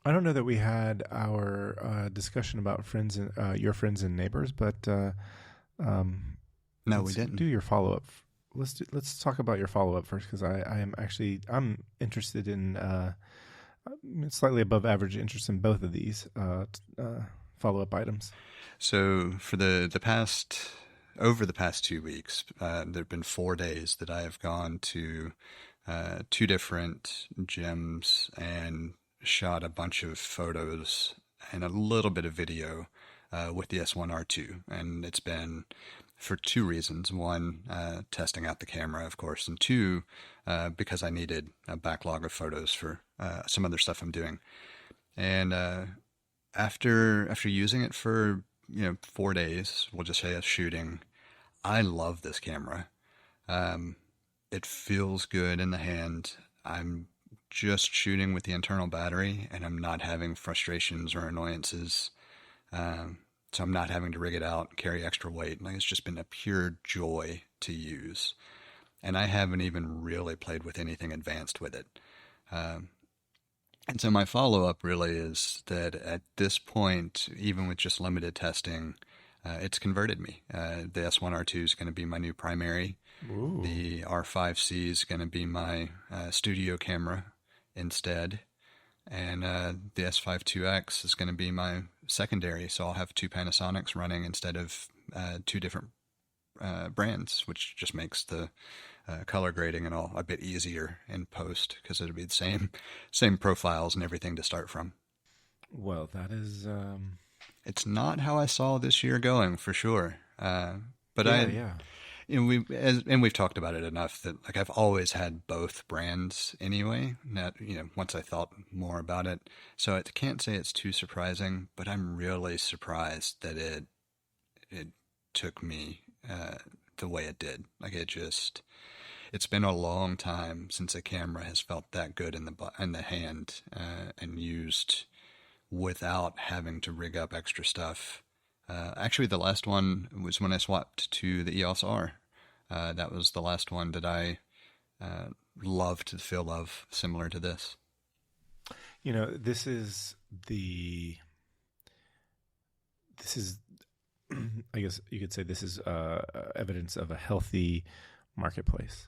I don't know that we had our discussion about friends and your friends and neighbors, but um, No, we let's do didn't. your follow up. Let's talk about your follow up first because I'm interested in slightly above average interest in both of these follow up items. So for the past over the past 2 weeks, there have been 4 days that I have gone to two different gyms and shot a bunch of photos and a little bit of video with the S1R2, and it's been for two reasons. One, testing out the camera, of course, and two, because I needed a backlog of photos for some other stuff I'm doing. And after using it for 4 days, we'll just say a shooting, I love this camera. Um, it feels good in the hand. I'm just shooting with the internal battery, and I'm not having frustrations or annoyances. So I'm not having to rig it out and carry extra weight. Like, it's just been a pure joy to use. And I haven't even really played with anything advanced with it. Um, and so my follow up really is that at this point, even with just limited testing, it's converted me. The S1R2 is going to be my new primary. Ooh. The R5C is going to be my studio camera instead. And the S52X is going to be my secondary. So I'll have two Panasonics running instead of two different brands, which just makes the color grading and all a bit easier in post because it'll be the same profiles and everything to start from. Well, that is It's not how I saw this year going for sure. But yeah, I, yeah. and we've talked about it enough that like I've always had both brands anyway. Not once I thought more about it, so I can't say it's too surprising. But I'm really surprised that it took me the way it did. Like it's been a long time since a camera has felt that good in the hand and used without having to rig up extra stuff. Actually, the last one was when I swapped to the EOS R. That was the last one that I uh, loved the feel of, similar to this. This is this is I guess you could say this is evidence of a healthy marketplace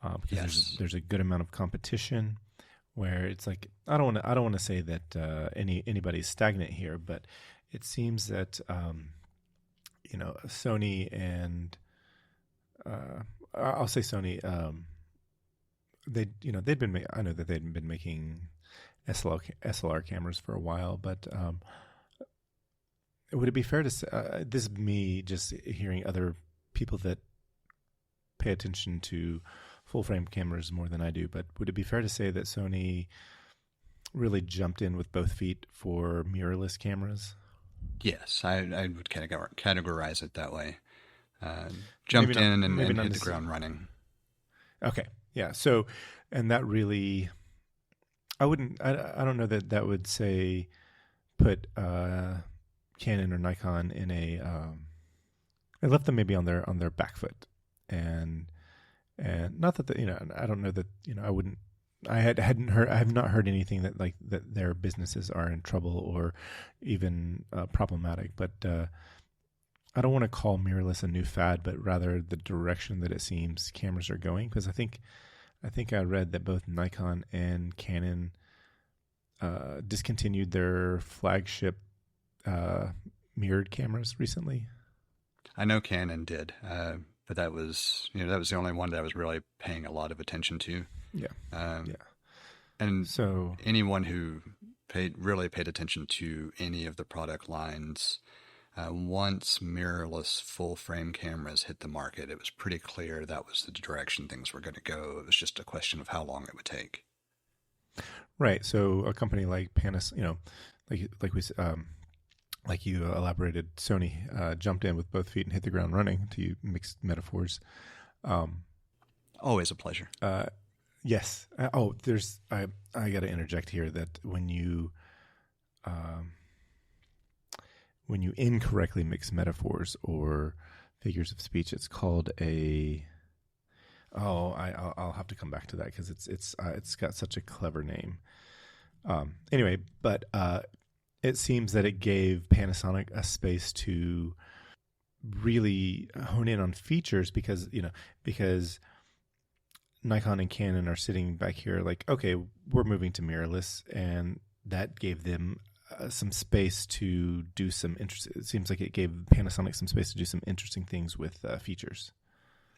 because Yes. there's a good amount of competition where it's like I don't want to say that anybody's stagnant here, but it seems that Sony and I'll say Sony they'd been I know that they'd been making SLR cameras for a while, but would it be fair to say this is me just hearing other people that pay attention to full frame cameras more than I do, but would it be fair to say that Sony really jumped in with both feet for mirrorless cameras? Yes, I would categorize it that way. Uh, Maybe Jumped not. in Maybe and not hit the necessarily. ground running. Okay. Yeah. So, and that really, I wouldn't. I don't know that that would say put Canon or Nikon in a. It left them maybe on their back foot, and not that I don't know that I wouldn't. I have not heard anything that like that their businesses are in trouble or even problematic, but I don't want to call mirrorless a new fad, but rather the direction that it seems cameras are going. Because I think I read that both Nikon and Canon discontinued their flagship mirrored cameras recently. I know Canon did, but that was the only one that I was really paying a lot of attention to. Yeah, Um, yeah. and So anyone who really paid attention to any of the product lines, once mirrorless full frame cameras hit the market, it was pretty clear that was the direction things were going to go. It was just a question of how long it would take. right, so a company like like we like you elaborated, Sony jumped in with both feet and hit the ground running. To you mixed metaphors. Um, Always a pleasure. Yes. There's I got to interject here that um, when you incorrectly mix metaphors or figures of speech, it's called a. I'll have to come back to that because it's got such a clever name. Anyway, but it seems that it gave Panasonic a space to really hone in on features because Nikon and Canon are sitting back here like, okay, we're moving to mirrorless, and that gave them some space to do some interesting. It seems like it gave Panasonic some space to do some interesting things with features.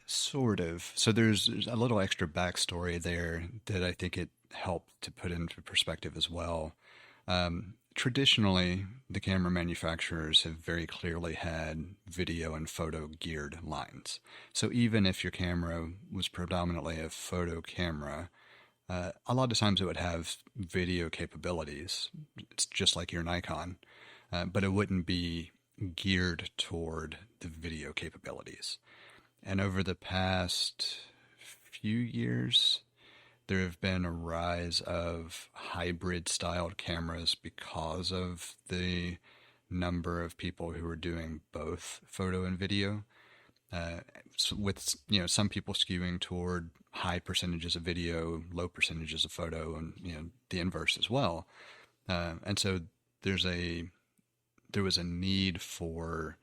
Sort of. So there's a little extra backstory there that I think it helped to put into perspective as well. Traditionally, the camera manufacturers have very clearly had video and photo geared lines. So even if your camera was predominantly a photo camera, a lot of times it would have video capabilities. It's just like your Nikon, but it wouldn't be geared toward the video capabilities. And over the past few years, there have been a rise of hybrid styled cameras because of the number of people who are doing both photo and video. With some people skewing toward high percentages of video, low percentages of photo, and the inverse as well. And so there was a need for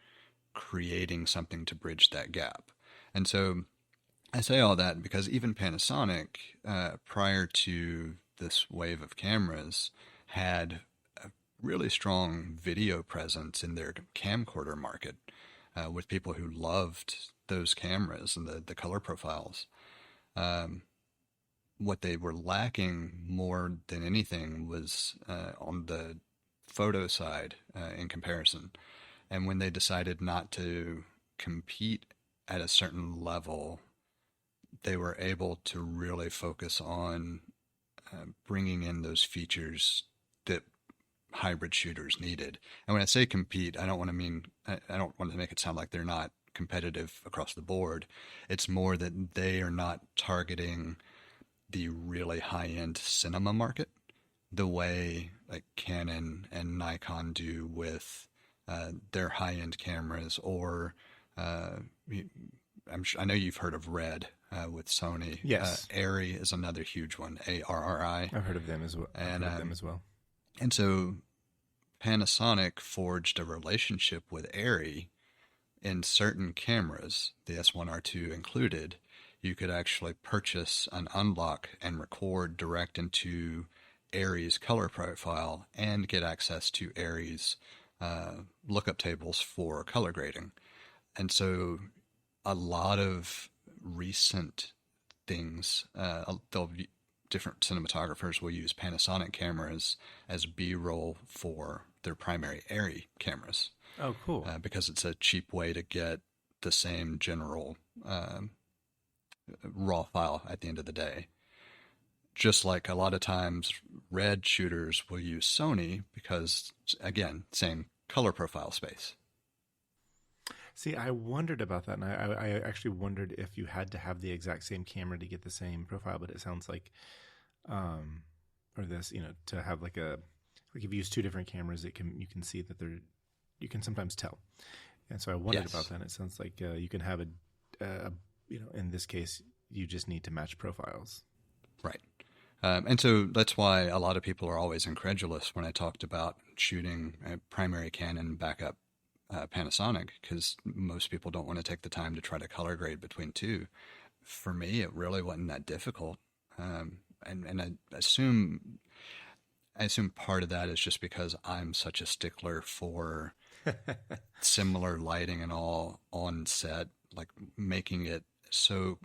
creating something to bridge that gap. And so I say all that because even Panasonic, prior to this wave of cameras, had a really strong video presence in their camcorder market, with people who loved those cameras and the color profiles. What they were lacking more than anything was on the photo side in comparison. And when they decided not to compete at a certain level, they were able to really focus on bringing in those features that hybrid shooters needed. And when I say compete, I don't want to make it sound like they're not competitive across the board. It's more that they are not targeting the really high-end cinema market the way like Canon and Nikon do with their high-end cameras, or I know you've heard of Red with Sony. Yes. Arri is another huge one, ARRI. I've heard of them as well. And so Panasonic forged a relationship with Arri. In certain cameras, the S1R2 included, you could actually purchase an unlock and record direct into Arri's color profile and get access to Arri's lookup tables for color grading. And so a lot of recent things, different cinematographers will use Panasonic cameras as B-roll for their primary Arri cameras. Oh, cool. Because it's a cheap way to get the same general raw file at the end of the day. Just like a lot of times Red shooters will use Sony because, again, same color profile space. See, I wondered about that, and I actually wondered if you had to have the exact same camera to get the same profile, but it sounds like, to have like if you use two different cameras, you can see that you can sometimes tell. And so I wondered about that. It sounds like you can have in this case, you just need to match profiles. Right. And so that's why a lot of people are always incredulous when I talked about shooting a primary Canon backup Panasonic, because most people don't want to take the time to try to color grade between two. For me, it really wasn't that difficult. And I assume part of that is just because I'm such a stickler for similar lighting and all on set, like making it so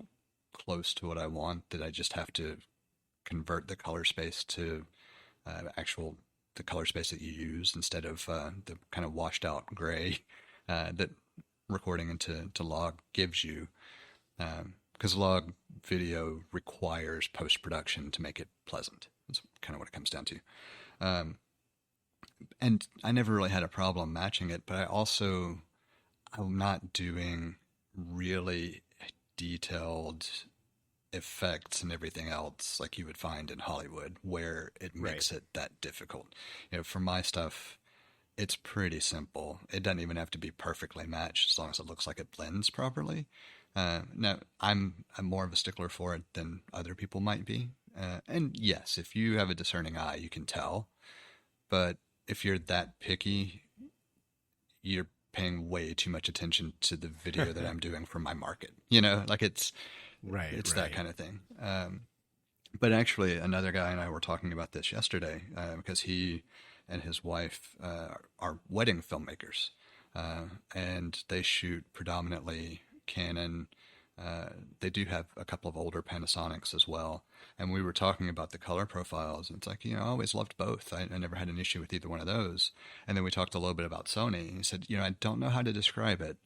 close to what I want that I just have to convert the color space to the color space that you use instead of the kind of washed out gray that recording into log gives you. Because log video requires post-production to make it pleasant. That's kind of what it comes down to. And I never really had a problem matching it, but I'm not doing really detailed effects and everything else like you would find in Hollywood, where it makes it that difficult. For my stuff, it's pretty simple. It doesn't even have to be perfectly matched as long as it looks like it blends properly. Now, I'm more of a stickler for it than other people might be, And yes, if you have a discerning eye, you can tell. But if you're that picky, you're paying way too much attention to the video that I'm doing for my market. Like it's Right, that right. kind of thing. But actually, another guy and I were talking about this yesterday because he and his wife are wedding filmmakers, and they shoot predominantly Canon. They do have a couple of older Panasonics as well. And we were talking about the color profiles. And it's like, I always loved both. I never had an issue with either one of those. And then we talked a little bit about Sony. He said, I don't know how to describe it,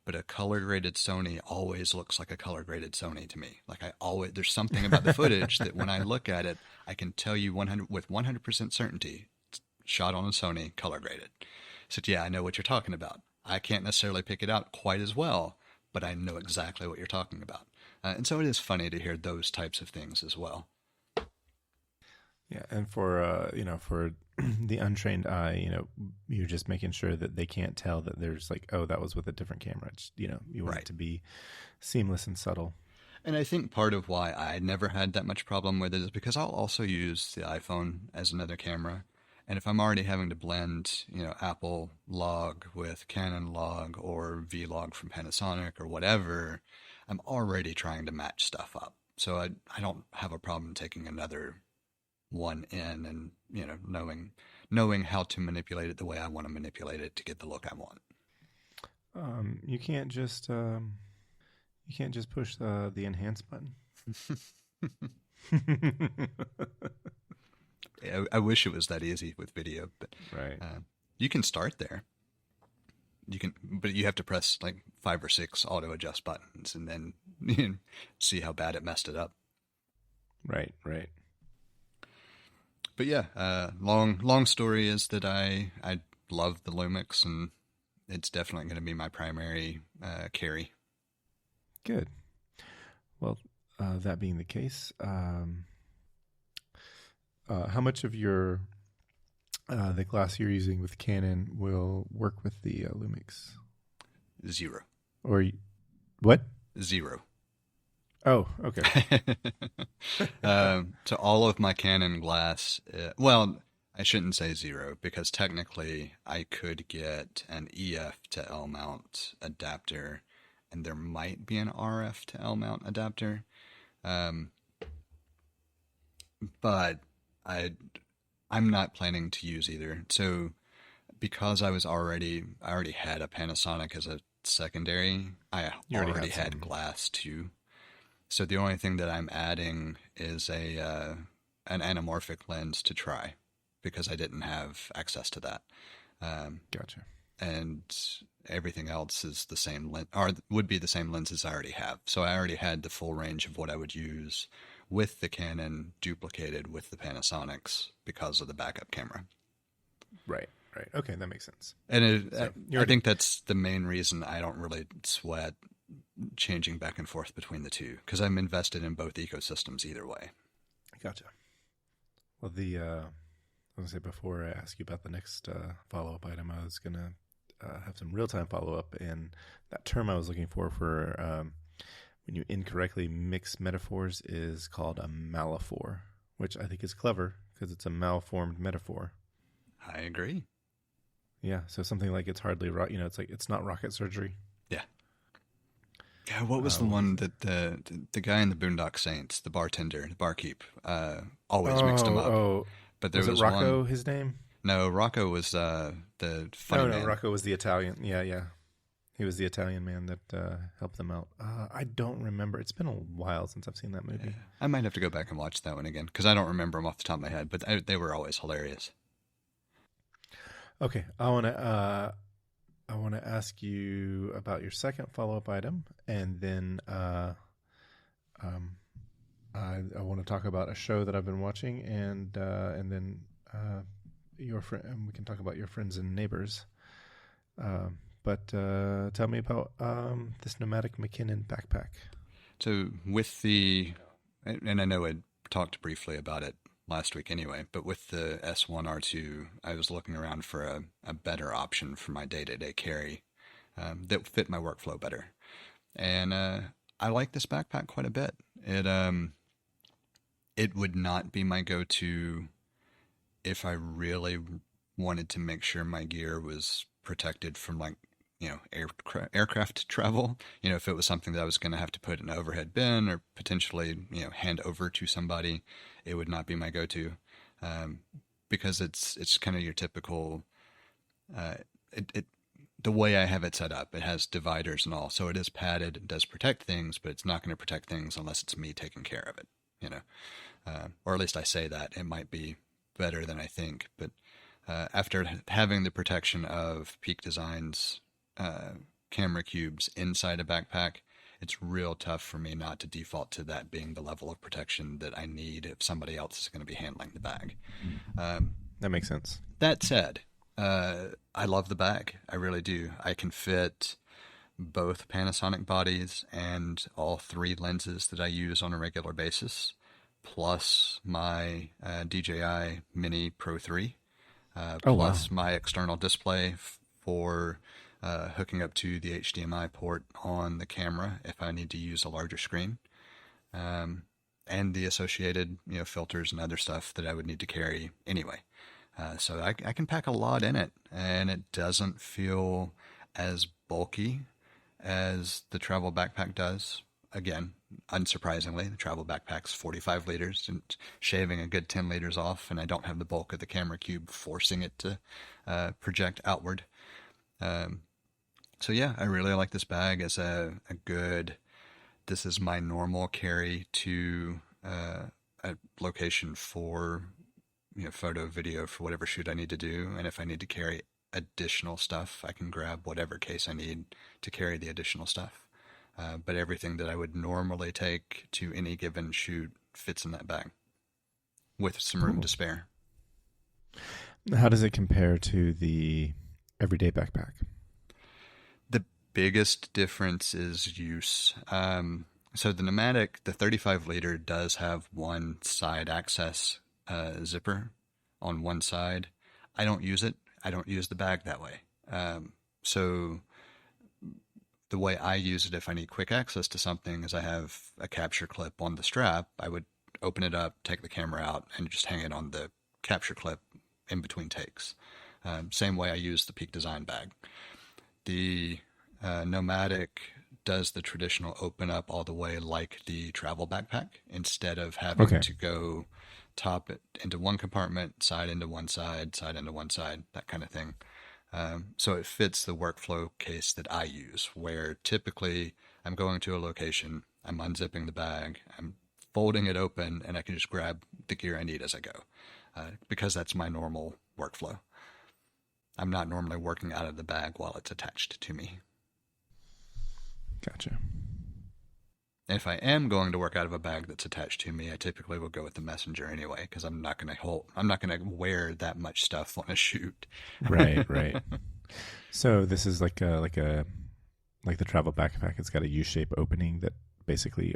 but a color graded Sony always looks like a color graded Sony to me. Like there's something about the footage that when I look at it, I can tell you 100% certainty, it's shot on a Sony, color graded. I said, yeah, I know what you're talking about. I can't necessarily pick it out quite as well, but I know exactly what you're talking about. And so it is funny to hear those types of things as well. Yeah, and for for the untrained eye, you're just making sure that they can't tell that there's like, oh, that was with a different camera. It's, you want Right. it to be seamless and subtle. And I think part of why I never had that much problem with it is because I'll also use the iPhone as another camera. And if I'm already having to blend, Apple log with Canon log or V-log from Panasonic or whatever, I'm already trying to match stuff up. So I don't have a problem taking another one in and, knowing how to manipulate it the way I want to manipulate it to get the look I want. You can't just push the enhance button. I wish it was that easy with video, but Right. You can start there. But you have to press like 5 or 6 auto adjust buttons and then see how bad it messed it up. Right, right. But yeah, long story is that I love the Lumix, and it's definitely going to be my primary carry. Good. Well, that being the case, how much of your the glass you're using with Canon will work with the Lumix? 0. Or what? 0. Oh, okay. To all of my Canon glass, well, I shouldn't say 0 because technically I could get an EF to L mount adapter, and there might be an RF to L mount adapter, but I'm not planning to use either. So because I already had a Panasonic as a secondary, I already had glass too. So the only thing that I'm adding is an anamorphic lens to try, because I didn't have access to that. Gotcha. And everything else is the same lens, or would be the same lenses I already have. So I already had the full range of what I would use with the Canon duplicated with the Panasonics because of the backup camera. Right, right. Okay, that makes sense. And I think that's the main reason I don't really sweat changing back and forth between the two, because I'm invested in both ecosystems either way. Gotcha. Well, I was going to say, before I ask you about the next follow-up item, I was going to have some real-time follow-up, and that term I was looking for when you incorrectly mix metaphors is called a malaphor, which I think is clever because it's a malformed metaphor. I agree. Yeah, so something like it's hardly, it's like it's not rocket surgery. Yeah. Yeah, what was the one that the guy in the Boondock Saints, the bartender, the barkeep, always mixed them up? Oh, but there was Rocco, one, his name? No, Rocco was the funny man. No, Rocco was the Italian. Yeah. He was the Italian man that helped them out. I don't remember. It's been a while since I've seen that movie. Yeah. I might have to go back and watch that one again because I don't remember them off the top of my head, but they were always hilarious. Okay, I want to ask you about your second follow-up item, and then I want to talk about a show that I've been watching, and then your friend, and we can talk about your friends and neighbors. But tell me about this Nomadic McKinnon backpack. So and I know I talked briefly about it last week anyway, but with the S1R2, I was looking around for a better option for my day-to-day carry that fit my workflow better. And I like this backpack quite a bit. It would not be my go-to if I really wanted to make sure my gear was protected from like, aircraft travel. If it was something that I was going to have to put in an overhead bin or potentially, hand over to somebody, it would not be my go-to, because it's kind of your typical. The way I have it set up, it has dividers and all, so it is padded. It does protect things, but it's not going to protect things unless it's me taking care of it. Or at least I say that. It might be better than I think, but after having the protection of Peak Design's camera cubes inside a backpack, it's real tough for me not to default to that being the level of protection that I need if somebody else is going to be handling the bag. That makes sense. That said, I love the bag. I really do. I can fit both Panasonic bodies and all 3 lenses that I use on a regular basis, plus my DJI Mini Pro 3, plus my external display for hooking up to the HDMI port on the camera if I need to use a larger screen, and the associated filters and other stuff that I would need to carry anyway. So I can pack a lot in it, and it doesn't feel as bulky as the travel backpack does. Again, unsurprisingly, the travel backpack's 45 liters and shaving a good 10 liters off, and I don't have the bulk of the camera cube forcing it to project outward. So yeah, I really like this bag as a good, this is my normal carry to a location for photo, video, for whatever shoot I need to do. And if I need to carry additional stuff, I can grab whatever case I need to carry the additional stuff. But everything that I would normally take to any given shoot fits in that bag with some room to spare. How does it compare to the everyday backpack? The biggest difference is use. So the Nomadic, the 35 liter does have one side access zipper on one side. I don't use it. I don't use the bag that way. So the way I use it, if I need quick access to something, is I have a capture clip on the strap. I would open it up, take the camera out, and just hang it on the capture clip in between takes. Same way I use the Peak Design bag. The Nomadic does the traditional open up all the way like the travel backpack, instead of having to go top it into one compartment, side into one side into one side, that kind of thing. So it fits the workflow case that I use, where typically I'm going to a location, I'm unzipping the bag, I'm folding it open, and I can just grab the gear I need as I go, because that's my normal workflow. I'm not normally working out of the bag while it's attached to me. Gotcha. If I am going to work out of a bag that's attached to me, I typically will go with the messenger anyway, because I'm not going to wear that much stuff on a shoot. Right. So this is like the travel backpack. It's got a U-shaped opening that basically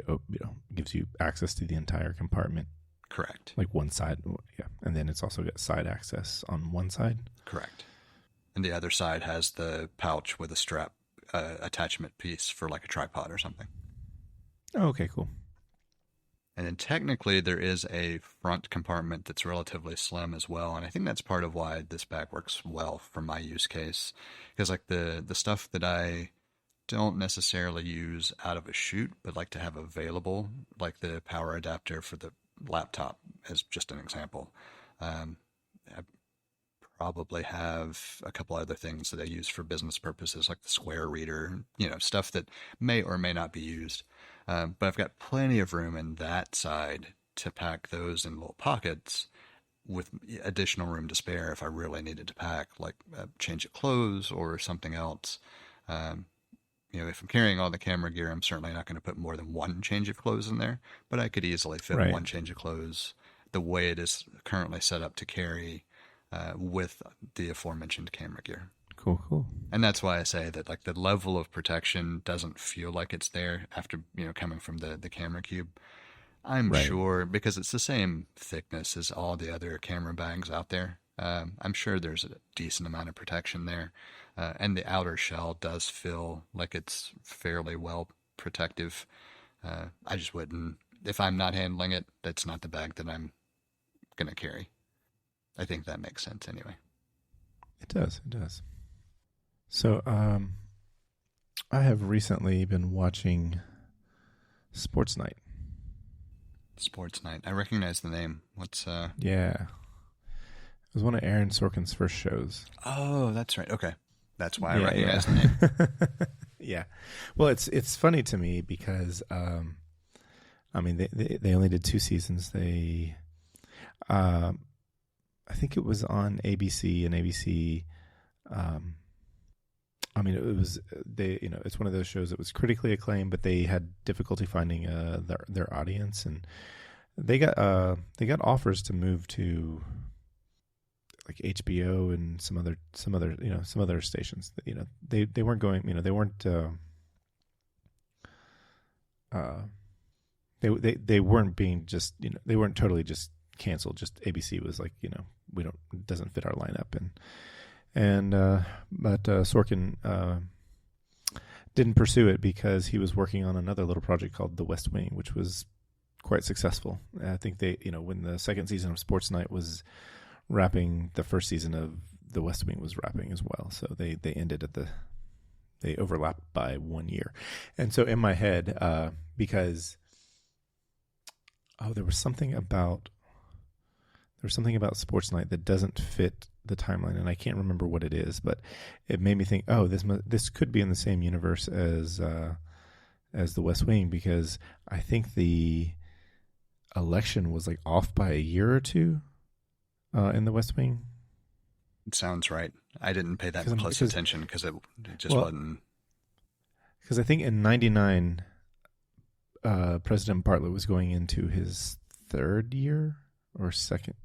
gives you access to the entire compartment. Correct. Like one side, yeah, and then it's also got side access on one side. Correct. And the other side has the pouch with a strap attachment piece for like a tripod or something. Oh, okay, cool. And then technically there is a front compartment that's relatively slim as well. And I think that's part of why this bag works well for my use case. Because like the stuff that I don't necessarily use out of a shoot, but like to have available, like the power adapter for the laptop as just an example. I probably have a couple other things that I use for business purposes, like the Square reader, stuff that may or may not be used. But I've got plenty of room in that side to pack those in little pockets with additional room to spare if I really needed to pack, like a change of clothes or something else. If I'm carrying all the camera gear, I'm certainly not going to put more than one change of clothes in there, but I could easily fit one change of clothes the way it is currently set up to carry with the aforementioned camera gear. Cool. And that's why I say that like the level of protection doesn't feel like it's there after, coming from the camera cube. I'm sure, because it's the same thickness as all the other camera bags out there. I'm sure there's a decent amount of protection there. And the outer shell does feel like it's fairly well protective. I just wouldn't if I'm not handling it, that's not the bag that I'm going to carry. I think that makes sense anyway. It does. It does. So, I have recently been watching Sports Night. Sports Night. I recognize the name. What's Yeah. It was one of Aaron Sorkin's first shows. Oh, that's right. Okay. That's why I recognize the name. Yeah. Well, it's funny to me because I mean they only did 2 seasons. They I think it was on ABC, and ABC I mean, it was it's one of those shows that was critically acclaimed, but they had difficulty finding their audience, and they got offers to move to like HBO and some other stations. They weren't going. They weren't. They weren't being just. They weren't totally just canceled. Just ABC was like, it doesn't fit our lineup, but Sorkin didn't pursue it because he was working on another little project called The West Wing, which was quite successable. I think they, when the second season of Sports Night was wrapping, the first season of The West Wing was wrapping as well. So they ended they overlapped by 1 year. And so in my head, because there was something about Sports Night that doesn't fit the timeline, and I can't remember what it is, but it made me think, this could be in the same universe as The West Wing, because I think the election was like off by a year or two in The West Wing. It sounds right. I didn't pay that close attention because it just wasn't. Because I think in '99, President Bartlett was going into his 3rd year or 2nd.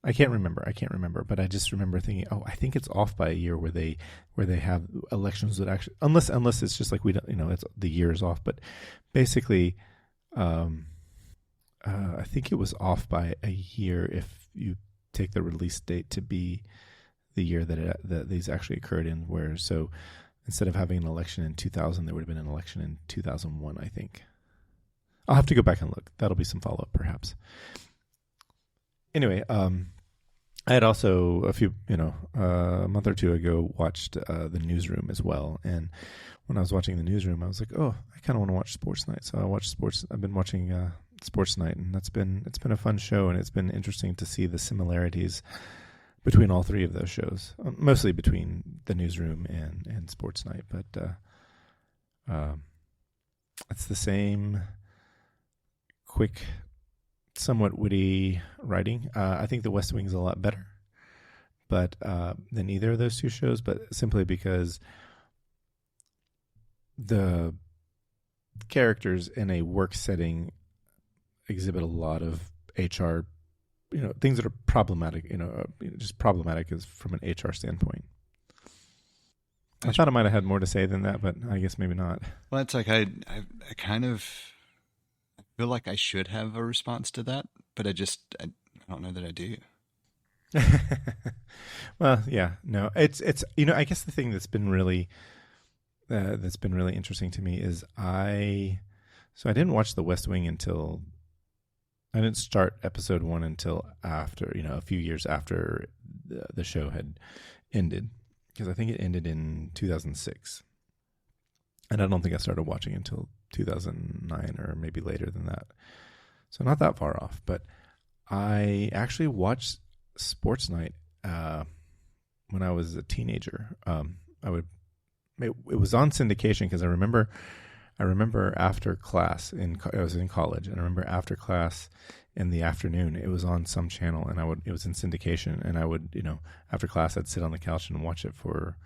I can't remember, but I just remember thinking, I think it's off by a year where they have elections that actually, unless it's just like we don't, it's the year is off, but basically, I think it was off by a year if you take the release date to be the year that these actually occurred in. Where so instead of having an election in 2000, there would have been an election in 2001. I think I'll have to go back and look. That'll be some follow up, perhaps. Anyway, I had also a month or two ago watched The Newsroom as well, and when I was watching The Newsroom, I was like, I kind of want to watch Sports Night, so I watched I've been watching Sports Night, and it's been a fun show, and it's been interesting to see the similarities between all 3 of those shows, mostly between The Newsroom and Sports Night, but it's the same quick, somewhat witty writing. I think The West Wing is a lot better, but than either of those 2 shows. But simply because the characters in a work setting exhibit a lot of HR, things that are problematic. Just problematic is from an HR standpoint. I thought I might have had more to say than that, but I guess maybe not. Well, it's like I kind of feel like I should have a response to that, but I don't know that I do. Well, yeah, no, it's I guess the thing that's been really interesting to me is I didn't watch The West Wing until I didn't start episode 1 until after a few years after the show had ended, because I think it ended in 2006, and I don't think I started watching until 2009 or maybe later than that. So not that far off, but I actually watched Sports Night when I was a teenager. It was on syndication because I remember after class I was in college, and I remember after class in the afternoon it was on some channel, and it was in syndication, and I would after class I'd sit on the couch and watch it for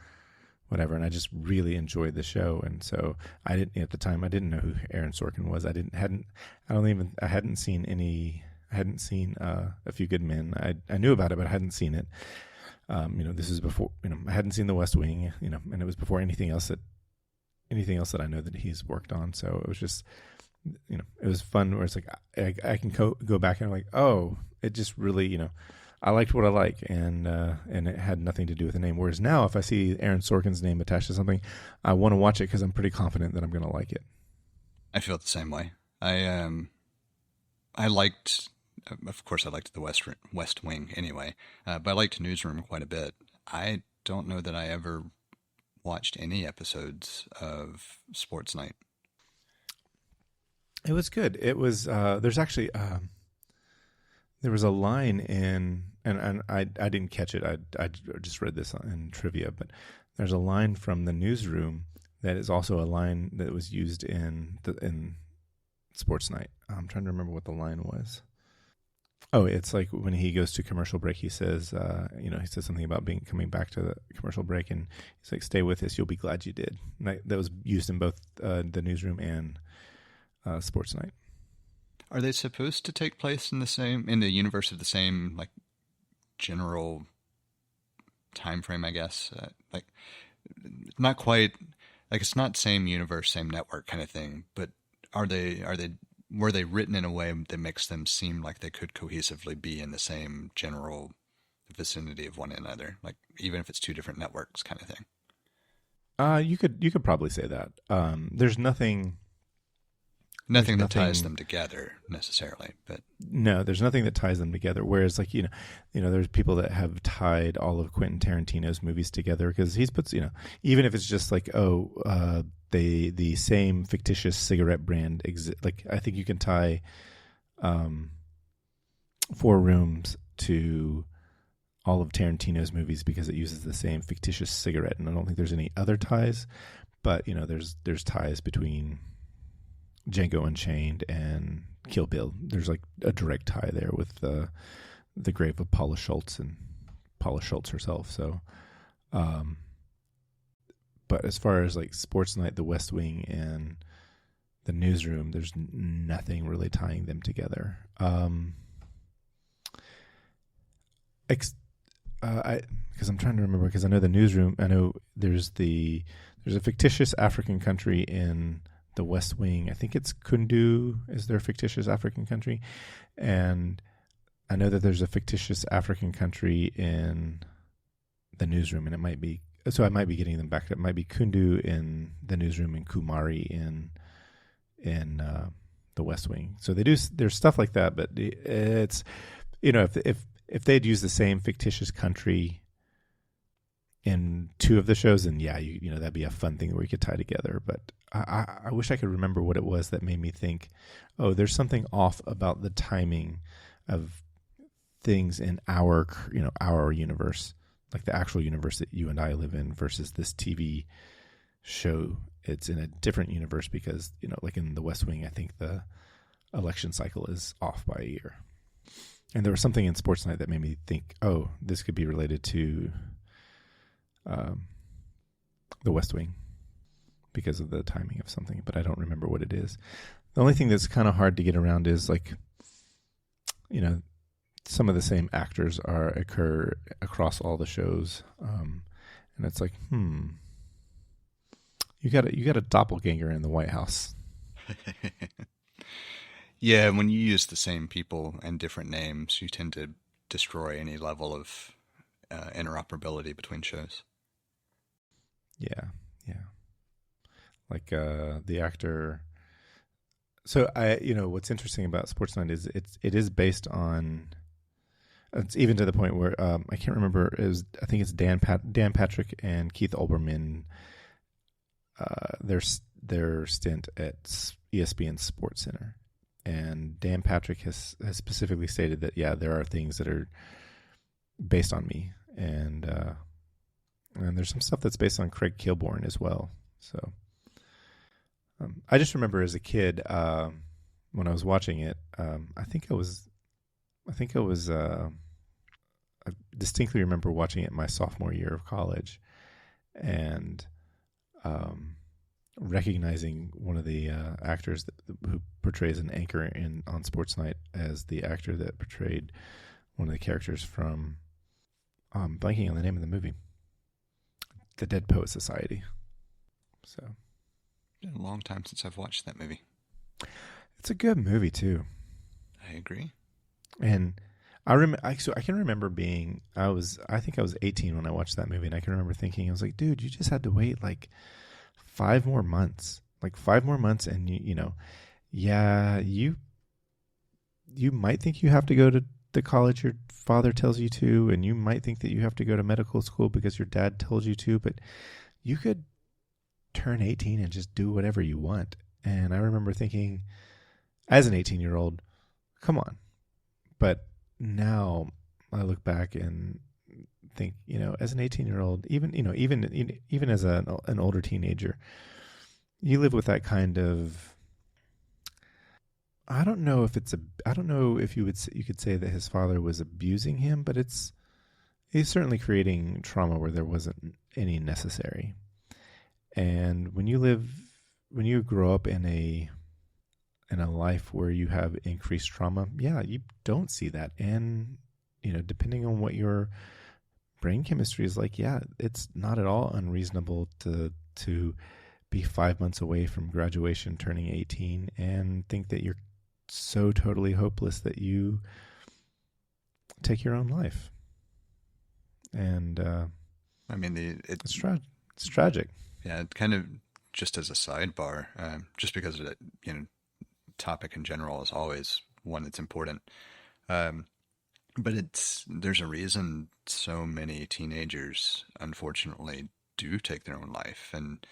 whatever, and I just really enjoyed the show. And so I didn't know who Aaron Sorkin was. I hadn't seen A Few Good Men. I knew about it, but I hadn't seen it. This is before, I hadn't seen The West Wing, and it was before anything else that I know that he's worked on. So it was just, it was fun where it's like, I can go back and I'm like, it just really, I liked what I like, and it had nothing to do with the name. Whereas now, if I see Aaron Sorkin's name attached to something, I want to watch it because I'm pretty confident that I'm going to like it. I feel the same way. I I liked, of course, I liked the West Wing anyway, but I liked Newsroom quite a bit. I don't know that I ever watched any episodes of Sports Night. It was good. It was there's actually there was a line in and I didn't catch it. I just read this in trivia, but there's a line from the Newsroom that is also a line that was used in Sports Night. I'm trying to remember what the line was. Oh, it's like when he goes to commercial break, he says, he says something about coming back to the commercial break, and he's like, "Stay with us, you'll be glad you did." And that was used in both the Newsroom and Sports Night. Are they supposed to take place in the universe of the same like general time frame? I guess like not quite like it's not same universe, same network kind of thing. But were they written in a way that makes them seem like they could cohesively be in the same general vicinity of one another, like even if it's two different networks, kind of thing? You could probably say that. There's nothing that ties them together necessarily, but no, there's nothing that ties them together. Whereas, like there's people that have tied all of Quentin Tarantino's movies together because he's puts even if it's just like the same fictitious cigarette brand like I think you can tie Four Rooms to all of Tarantino's movies because it uses the same fictitious cigarette, and I don't think there's any other ties. But there's ties between Django Unchained and Kill Bill. There's like a direct tie there with the grave of Paula Schultz and Paula Schultz herself. So, but as far as like Sports Night, The West Wing, and the Newsroom, there's nothing really tying them together. Because I'm trying to remember, because I know the Newsroom. I know there's a fictitious African country in The West Wing. I think it's Kundu is their fictitious African country, and I know that there's a fictitious African country in the Newsroom, and it might be. So I might be getting them back. It might be Kundu in the Newsroom and Kumari in the West Wing. So they do. There's stuff like that, but it's if they'd used the same fictitious country in two of the shows, then yeah, that'd be a fun thing where you could tie together. But I wish I could remember what it was that made me think, oh, there's something off about the timing of things in our universe, like the actual universe that you and I live in versus this TV show. It's in a different universe because, like in the West Wing, I think the election cycle is off by a year. And there was something in Sports Night that made me think, oh, this could be related to the West Wing because of the timing of something, but I don't remember what it is. The only thing that's kind of hard to get around is like, some of the same actors occur across all the shows, and it's like, you got a doppelganger in the White House. Yeah, when you use the same people and different names, you tend to destroy any level of interoperability between shows. Yeah. Like the actor. So what's interesting about Sports Night is it is based on. It's even to the point where I can't remember. I think it's Dan Patrick and Keith Olbermann. Their stint at ESPN Sports Center, and Dan Patrick has specifically stated that there are things that are based on me, and there's some stuff that's based on Craig Kilborn as well. So I just remember as a kid when I was watching it, I distinctly remember watching it my sophomore year of college, and recognizing one of the actors who portrays an anchor on Sports Night as the actor that portrayed one of the characters from blanking on the name of the movie, The Dead Poet Society. So It's been a long time since I've watched that movie. It's a good movie too. I agree. And I can remember I think I was 18 when I watched that movie, and I can remember thinking, I was like, dude, you just had to wait like 5 more months, and yeah, you might think you have to go to the college your father tells you to, and you might think that you have to go to medical school because your dad told you to, but you could turn 18 and just do whatever you want. And I remember thinking, as an 18-year-old, come on. But now I look back and think, as an 18-year-old, even as an older teenager, you live with that kind of. I don't know if you could say that his father was abusing him, but he's certainly creating trauma where there wasn't any necessary. And when you grow up in a life where you have increased trauma, yeah, you don't see that. And, depending on what your brain chemistry is like, yeah, it's not at all unreasonable to be 5 months away from graduation, turning 18, and think that you're so totally hopeless that you take your own life. And I mean, it's tragic. Yeah, kind of just as a sidebar, just because of the topic in general is always one that's important. But there's a reason so many teenagers, unfortunately, do take their own life, and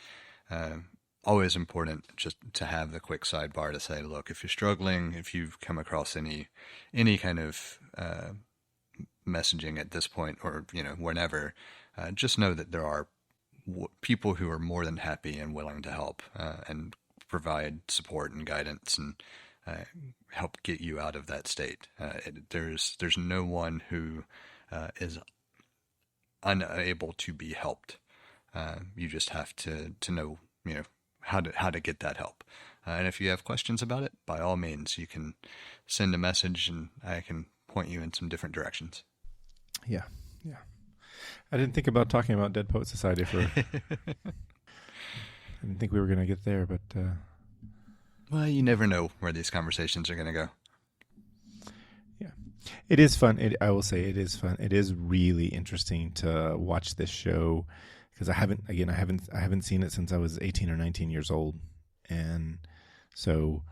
always important just to have the quick sidebar to say, look, if you're struggling, if you've come across any kind of messaging at this point, or whenever, just know that there are people who are more than happy and willing to help and provide support and guidance and help get you out of that state. There's no one who is unable to be helped. You just have to know how to get that help. And if you have questions about it, by all means, you can send a message and I can point you in some different directions. Yeah. I didn't think about talking about Dead Poet Society for. I didn't think we were going to get there, but. Well, you never know where these conversations are going to go. Yeah, it is fun. I will say it is fun. It is really interesting to watch this show because I haven't seen it since I was 18 or 19 years old, and so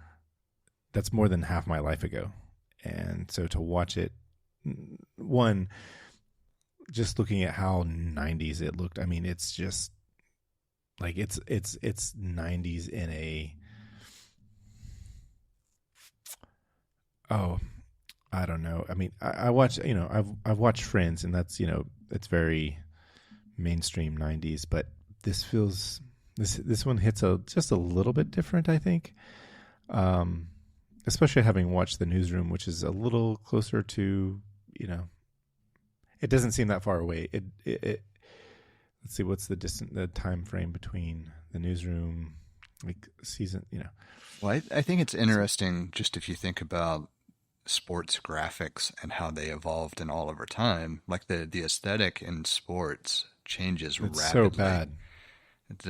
that's more than half my life ago. And so to watch it, one. Just looking at how 90s it looked, I mean, it's just like it's 90s in a I don't know. I mean, I watch, I've watched Friends, and that's it's very mainstream 90s, but this one hits just a little bit different, I think. Especially having watched The Newsroom, which is a little closer to it doesn't seem that far away. It let's see, what's the time frame between The Newsroom, like season, Well, I think it's interesting just if you think about sports graphics and how they evolved in all over time. Like the aesthetic in sports changes rapidly. It's so bad.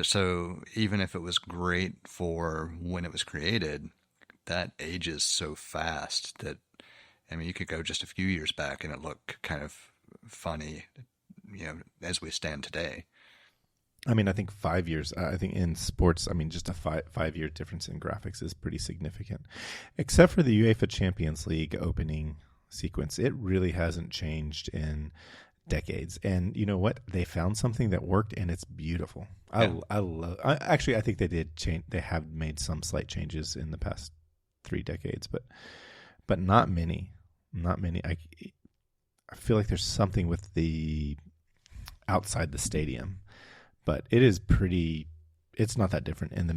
So even if it was great for when it was created, that ages so fast that, I mean, you could go just a few years back and it looked kind of funny, as we stand today. I mean, I think 5 years. I think in sports, I mean, just a 5 year difference in graphics is pretty significant. Except for the UEFA Champions League opening sequence, it really hasn't changed in decades. And you know what? They found something that worked, and it's beautiful. Yeah. I think they did change. They have made some slight changes in the past 3 decades, but not many. Not many. I feel like there's something with the outside the stadium, but it is pretty. It's not that different, and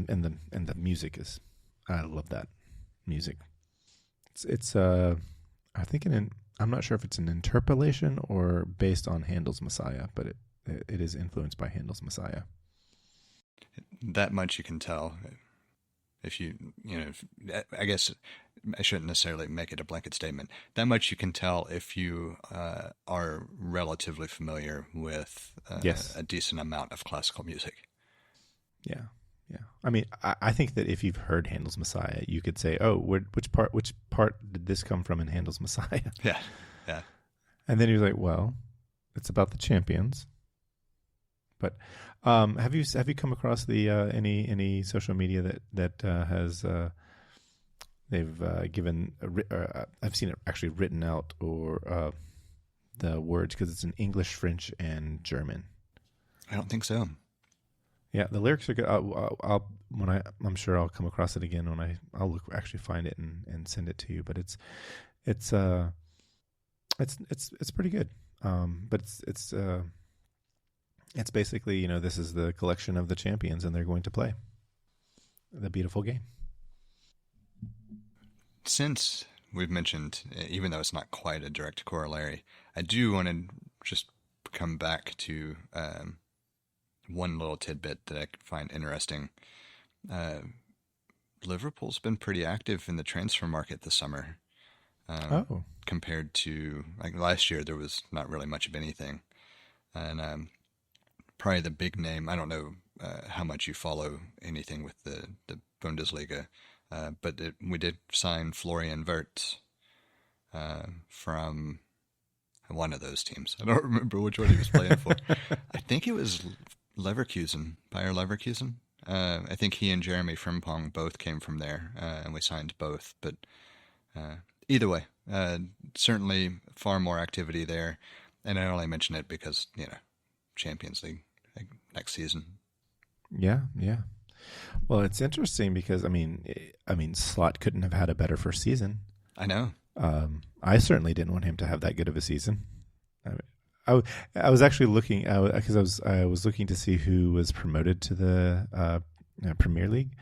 the music is. I love that music. It's I think I'm not sure if it's an interpolation or based on Handel's Messiah, but it is influenced by Handel's Messiah. That much you can tell. If I guess I shouldn't necessarily make it a blanket statement. That much you can tell if you are relatively familiar with yes. a decent amount of classical music. Yeah. I mean, I think that if you've heard Handel's Messiah, you could say, "Oh, which part did this come from in Handel's Messiah?" Yeah. And then you're like, "Well, it's about the champions." But have you come across the any social media that has They've I've seen it actually written out, or the words, because it's in English, French, and German. I don't think so. Yeah, the lyrics are good. I'm sure I'll come across it again when I'll actually find it and send it to you. But it's pretty good. But it's basically, this is the collection of the champions, and they're going to play the beautiful game. Since we've mentioned, even though it's not quite a direct corollary, I do want to just come back to one little tidbit that I find interesting. Liverpool's been pretty active in the transfer market this summer. Compared to last year, there was not really much of anything. And probably the big name, I don't know how much you follow anything with the Bundesliga, but we did sign Florian Wirtz from one of those teams. I don't remember which one he was playing for. I think it was Leverkusen, Bayer Leverkusen. I think he and Jeremy Frimpong both came from there, and we signed both. But either way, certainly far more activity there. And I only mention it because, Champions League next season. Yeah. Well, it's interesting because, Slot couldn't have had a better first season. I know. I certainly didn't want him to have that good of a season. I was actually looking, because I was looking to see who was promoted to the Premier League,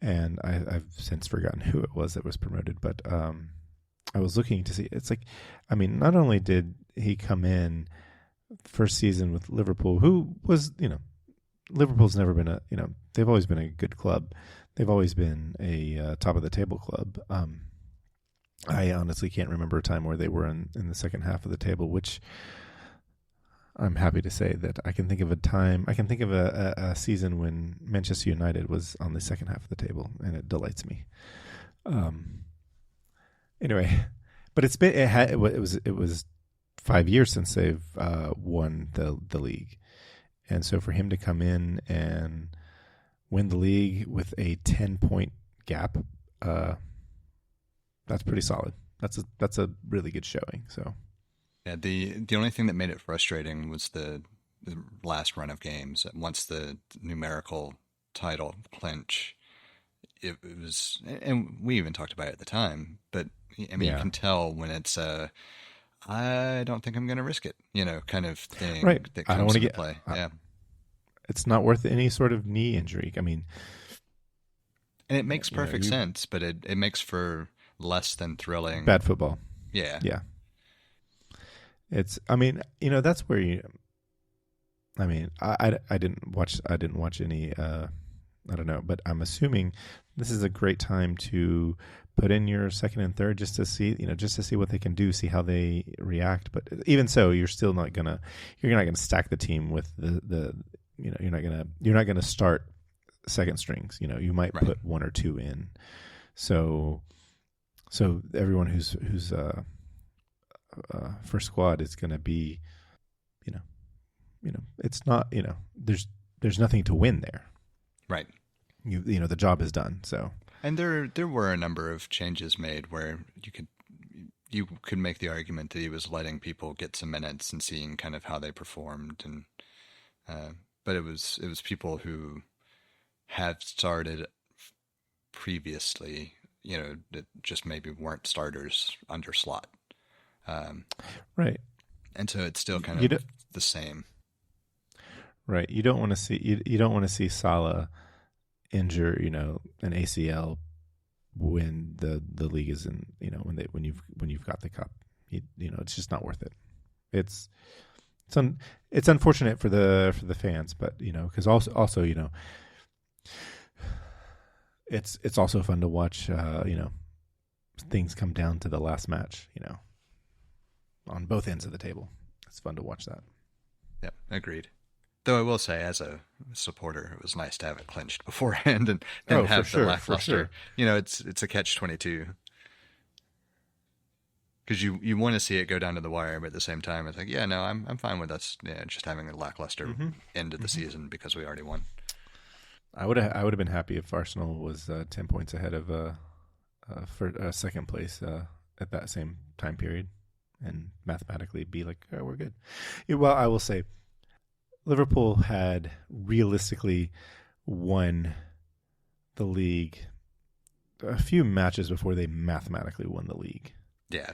and I've since forgotten who it was that was promoted. But I was looking to see. It's like, not only did he come in first season with Liverpool, who was, Liverpool's never been they've always been a good club. They've always been a top of the table club. I honestly can't remember a time where they were in the second half of the table, which I'm happy to say that I can think of a season when Manchester United was on the second half of the table, and it delights me. Anyway, but it was 5 years since they've won the league, and so for him to come in and win the league with a 10-point gap, that's pretty solid. That's a really good showing. So. Yeah, the only thing that made it frustrating was the last run of games. Once the numerical title clinch, it was, and we even talked about it at the time, but you can tell when it's I don't think I'm going to risk it, kind of thing. Right. That comes into play. Yeah. It's not worth any sort of knee injury. And it makes perfect sense, but it makes for less than thrilling. Bad football. Yeah. Yeah. It's, that's where I didn't watch any, I don't know, but I'm assuming this is a great time to put in your second and third just to see what they can do, see how they react. But even so, you're not gonna stack the team with you're not gonna start second strings. You might put one or two in. So everyone who's first squad is going to be, it's not, there's nothing to win there. Right. The job is done. So. And there were a number of changes made where you could make the argument that he was letting people get some minutes and seeing kind of how they performed, and but it was people who had started previously, that just maybe weren't starters under Slot. Right. And so it's still kind of the same. Right. You don't want to see Salah injure, an ACL when the league is in, when you've got the cup. It's just not worth it. It's unfortunate for the fans, but because also it's also fun to watch things come down to the last match, on both ends of the table. It's fun to watch that. Yep, agreed. Though I will say, as a supporter, it was nice to have it clinched beforehand and then have the lackluster. Sure. It's a catch-22. Because you want to see it go down to the wire, but at the same time, it's like, I'm fine with us just having a lackluster end of the season because we already won. I would have been happy if Arsenal was 10 points ahead of for second place at that same time period, and mathematically be like, oh, we're good. Well, I will say, Liverpool had realistically won the league a few matches before they mathematically won the league. Yeah.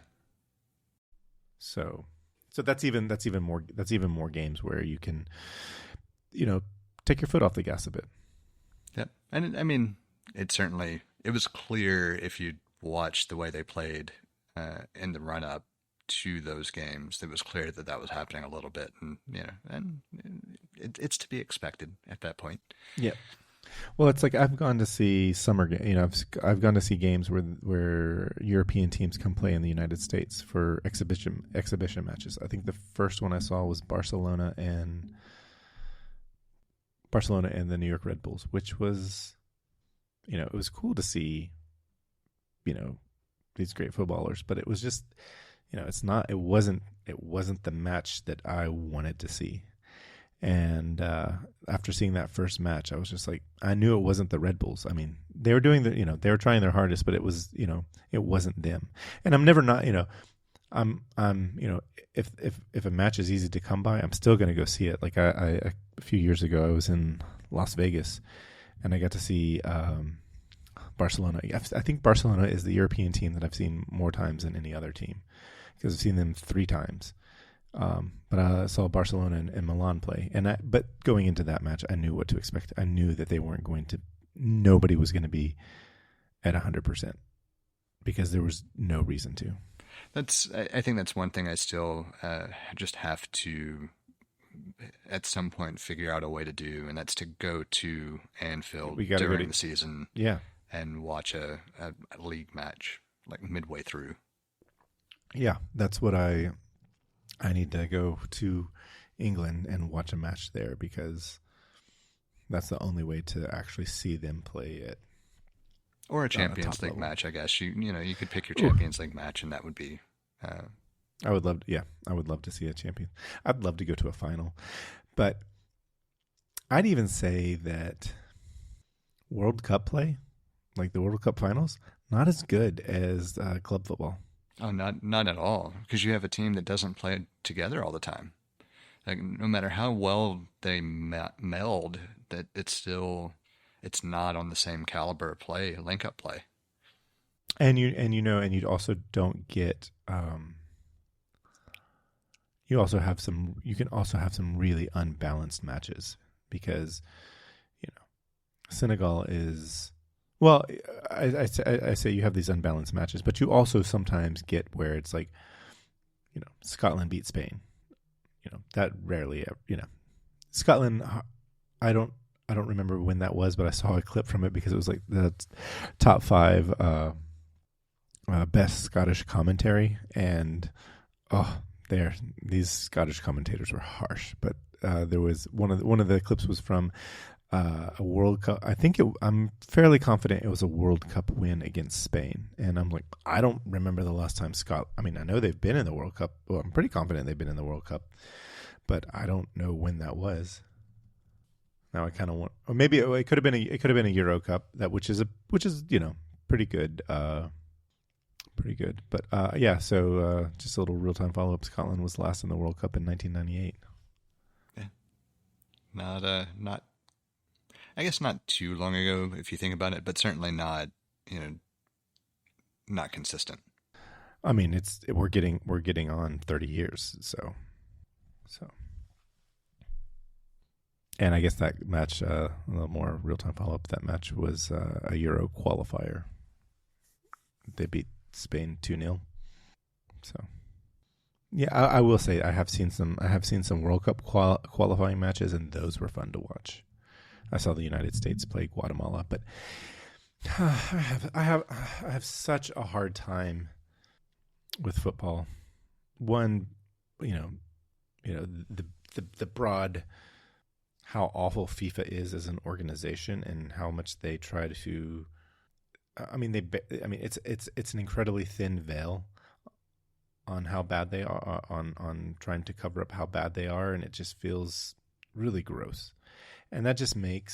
So that's even more games where you can, take your foot off the gas a bit. Yep. And I mean, it was clear if you watched the way they played in the run up to those games, it was clear that was happening a little bit, and it's to be expected at that point. Yeah. Well, it's like I've gone to see summer games. I've gone to see games where European teams come play in the United States for exhibition matches. I think the first one I saw was Barcelona and the New York Red Bulls, which was, it was cool to see, these great footballers, but it was just, it wasn't the match that I wanted to see. And after seeing that first match, I was just like, I knew it wasn't the Red Bulls. I mean, they were doing they were trying their hardest, but it was, it wasn't them. And I'm never not, I'm if a match is easy to come by, I'm still going to go see it. Like a few years ago, I was in Las Vegas, and I got to see Barcelona. I think Barcelona is the European team that I've seen more times than any other team, because I've seen them 3 times. But I saw Barcelona and Milan play, but going into that match, I knew what to expect. I knew that nobody was going to be at 100%, because there was no reason to. I think that's one thing I still just have to, at some point, figure out a way to do, and that's to go to Anfield during the season, and watch a league match like midway through. Yeah, that's what I need to go to England and watch a match there, because that's the only way to actually see them play it. Or a Champions League match, I guess. You could pick your Champions League match, and that would be. I would love to see a champion. I'd love to go to a final, but I'd even say that World Cup play, like the World Cup finals, not as good as club football. Oh, not at all, because you have a team that doesn't play together all the time. Like, no matter how well they meld, that it's not on the same caliber of play, link-up play. And you also don't get. You can also have some really unbalanced matches, because, Senegal is. Well, I say you have these unbalanced matches, but you also sometimes get where it's like, Scotland beat Spain. That rarely, Scotland. I don't remember when that was, but I saw a clip from it, because it was like the top 5 best Scottish commentary, and these Scottish commentators were harsh. But there was one of the clips was from a World Cup. I'm fairly confident it was a World Cup win against Spain, and I'm like, I don't remember the last time I mean, I know they've been in the World Cup. Well, I'm pretty confident they've been in the World Cup, but I don't know when that was. Now I kind of want, or maybe it could have been a Euro Cup, which is pretty good. Pretty good, but So just a little real time follow up. Scotland was last in the World Cup in 1998. Yeah, not. I guess not too long ago, if you think about it, but certainly not, not consistent. I mean, we're getting on 30 years, so. And I guess that match, a little more real time follow up. That match was a Euro qualifier. They beat Spain 2-0. So, yeah, I will say I have seen some World Cup qualifying matches, and those were fun to watch. I saw the United States play Guatemala, but I have such a hard time with football. One, the broad, how awful FIFA is as an organization, and how much they try to. It's an incredibly thin veil on how bad they are, on trying to cover up how bad they are, and it just feels really gross. And that just made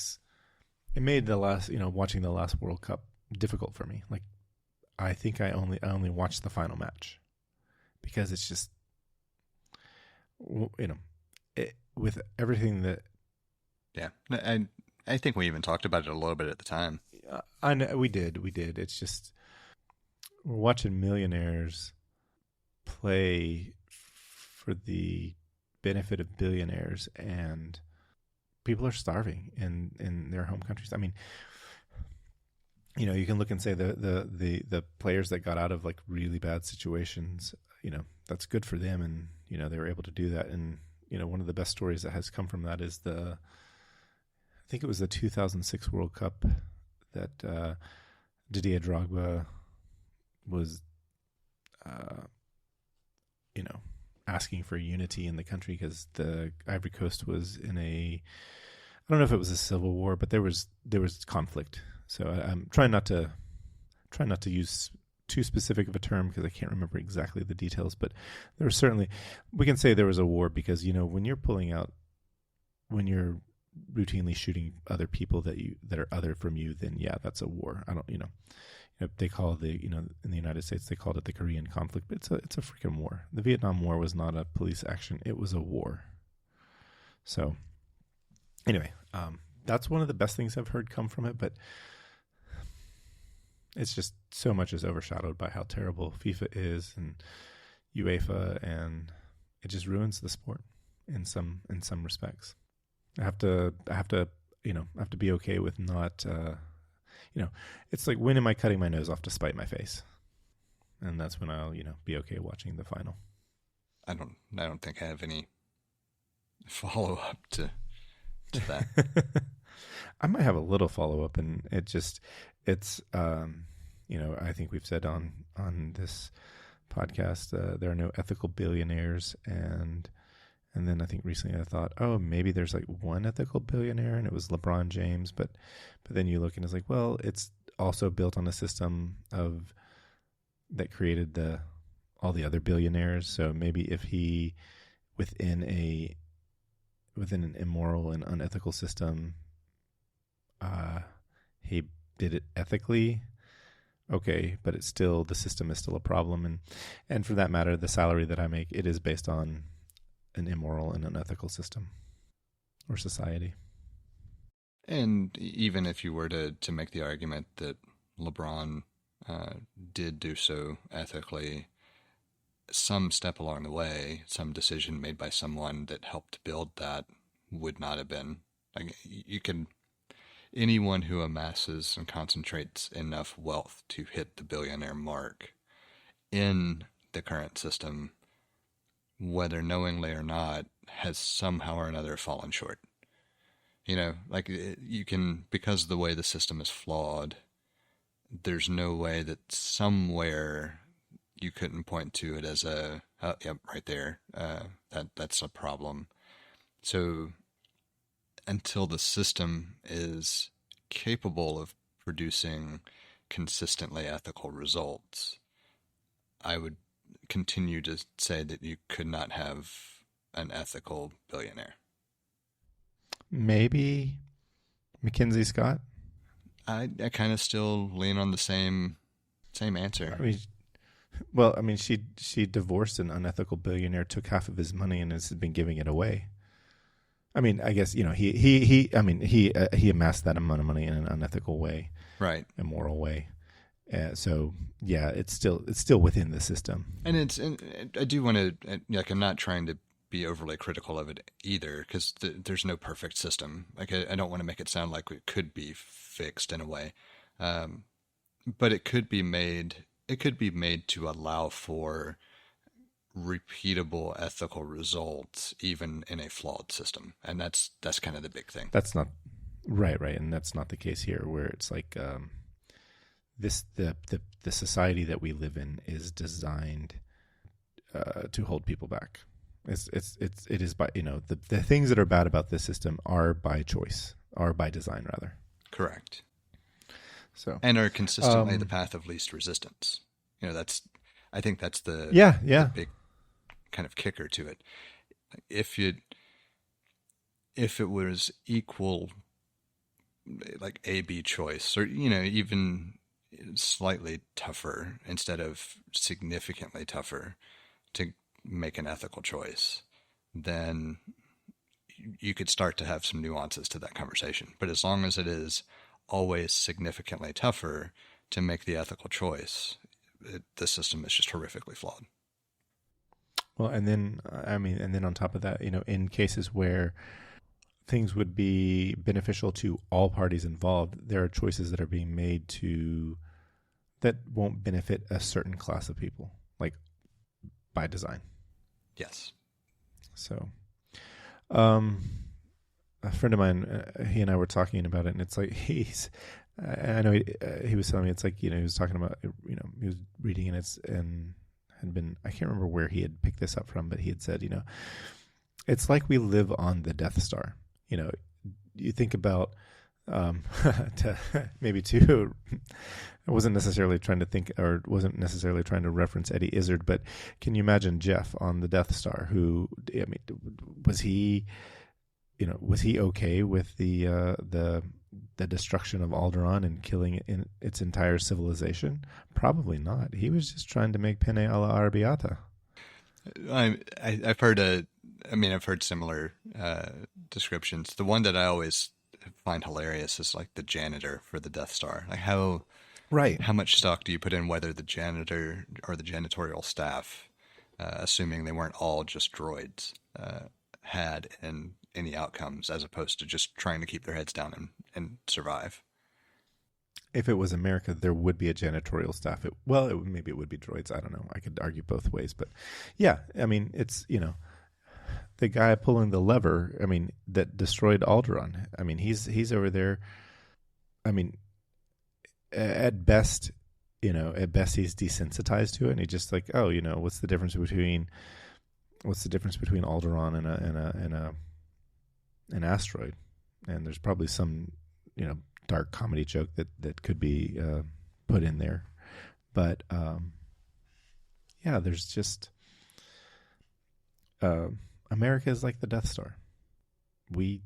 the last, watching the last World Cup difficult for me. Like, I think I only watched the final match because it's just, with everything that. Yeah, I think we even talked about it a little bit at the time. I know we did. It's just we're watching millionaires play for the benefit of billionaires, and people are starving in their home countries. I mean, you can look and say the players that got out of like really bad situations, that's good for them, and they were able to do that. And one of the best stories that has come from that is I think it was the 2006 World Cup that Didier Drogba was, asking for unity in the country because the Ivory Coast was in I don't know if it was a civil war, but there was conflict. So I'm trying not to use too specific of a term because I can't remember exactly the details, but there was we can say there was a war because, when you're routinely shooting other people that are other from you, then yeah, that's a war. I don't, they call in the United States, they called it the Korean conflict, but it's a freaking war. The Vietnam War was not a police action. It was a war. So anyway, that's one of the best things I've heard come from it, but it's just so much is overshadowed by how terrible FIFA is and UEFA, and it just ruins the sport in some respects. I have to be okay with not, it's like, when am I cutting my nose off to spite my face? And that's when I'll, be okay watching the final. I don't think I have any follow up to that. I might have a little follow up, and it's I think we've said on this podcast, there are no ethical billionaires, and then I think recently I thought, oh, maybe there's like one ethical billionaire, and it was LeBron James, but then you look and it's like, well, it's also built on a system that created all the other billionaires. So maybe if he within an immoral and unethical system, he did it ethically, okay, but the system is still a problem, and for that matter, the salary that I make, it is based on an immoral and unethical system or society. And even if you were to make the argument that LeBron did do so ethically, some step along the way, some decision made by someone that helped build that would not have been. Like, anyone who amasses and concentrates enough wealth to hit the billionaire mark in the current system, whether knowingly or not, has somehow or another fallen short. You can, because of the way the system is flawed, there's no way that somewhere you couldn't point to it as yep, right there, that's a problem. So until the system is capable of producing consistently ethical results, I would continue to say that you could not have an ethical billionaire. Maybe Mackenzie Scott? I kind of still lean on the same answer. She divorced an unethical billionaire, took half of his money, and has been giving it away. I mean, I guess, he amassed that amount of money in an unethical way, right? Immoral way. So yeah, it's still within the system. And I do want to, I'm not trying to be overly critical of it either, because there's no perfect system. Like, I don't want to make it sound like it could be fixed in a way, but it could be made. It could be made to allow for repeatable ethical results, even in a flawed system, and that's kind of the big thing. That's not right, and that's not the case here, where it's like the society that we live in is designed to hold people back. It is by, the things that are bad about this system are by choice, are by design rather. Correct. So, and are consistently the path of least resistance. I think that's the the big kind of kicker to it. If it was equal, like A/B choice, or even slightly tougher instead of significantly tougher to make an ethical choice, then you could start to have some nuances to that conversation. But as long as it is always significantly tougher to make the ethical choice, the system is just horrifically flawed. Well, and then, and then on top of that, in cases where things would be beneficial to all parties involved, there are choices that are being made that won't benefit a certain class of people, like by design. Yes. So, a friend of mine, he and I were talking about it, and it's like I know he was telling me, it's like, he was talking about, he was reading and had been, I can't remember where he had picked this up from, but he had said, it's like we live on the Death Star. You think about, I wasn't necessarily trying to reference Eddie Izzard, but can you imagine Jeff on the Death Star? Who, was he okay with the destruction of Alderaan and killing its entire civilization? Probably not. He was just trying to make penne alla arrabbiata. I've heard similar descriptions. The one that I always find hilarious is like the janitor for the Death Star. Like how much stock do you put in whether the janitor or the janitorial staff, assuming they weren't all just droids, had in any outcomes, as opposed to just trying to keep their heads down and survive? If it was America, there would be a janitorial staff. Maybe it would be droids. I don't know. I could argue both ways, but yeah, it's, the guy pulling the lever, that destroyed Alderaan. He's over there. At best, he's desensitized to it, and he's just like, oh, what's the difference between Alderaan and an asteroid? And there's probably some, dark comedy joke that could be put in there, but there's just America is like the Death Star. A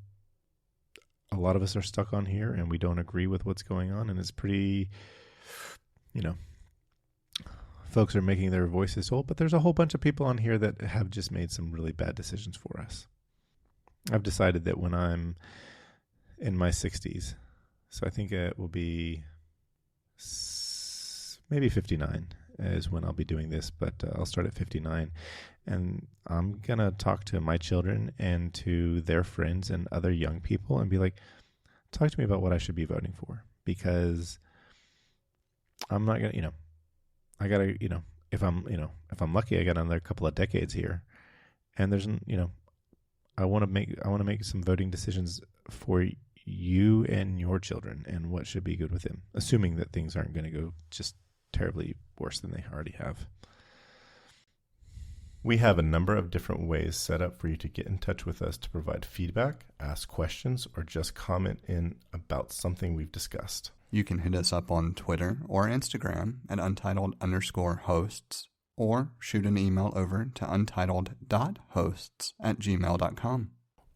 lot of us are stuck on here, and we don't agree with what's going on, and it's pretty, folks are making their voices heard, but there's a whole bunch of people on here that have just made some really bad decisions for us. I've decided that when I'm in my 60s, so I think it will be maybe 59 is when I'll be doing this, but I'll start at 59, and I'm going to talk to my children and to their friends and other young people and be like, talk to me about what I should be voting for, because I'm not going to, I got to, if I'm lucky, I got another couple of decades here, and there's, I want to make some voting decisions for you and your children and what should be good with them, assuming that things aren't going to go just terribly worse than they already have. We have a number of different ways set up for you to get in touch with us to provide feedback, ask questions, or just comment in about something we've discussed. You can hit us up on Twitter or Instagram at untitled_hosts, or shoot an email over to untitled.hosts@gmail.com.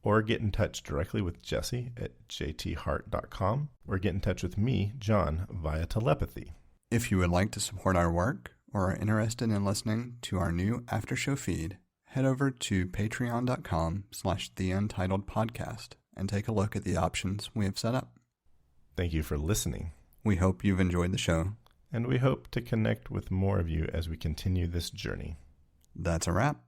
Or get in touch directly with Jesse at jthart.com, or get in touch with me, John, via telepathy. If you would like to support our work or are interested in listening to our new after show feed, head over to patreon.com/theUntitledPodcast and take a look at the options we have set up. Thank you for listening. We hope you've enjoyed the show. And we hope to connect with more of you as we continue this journey. That's a wrap.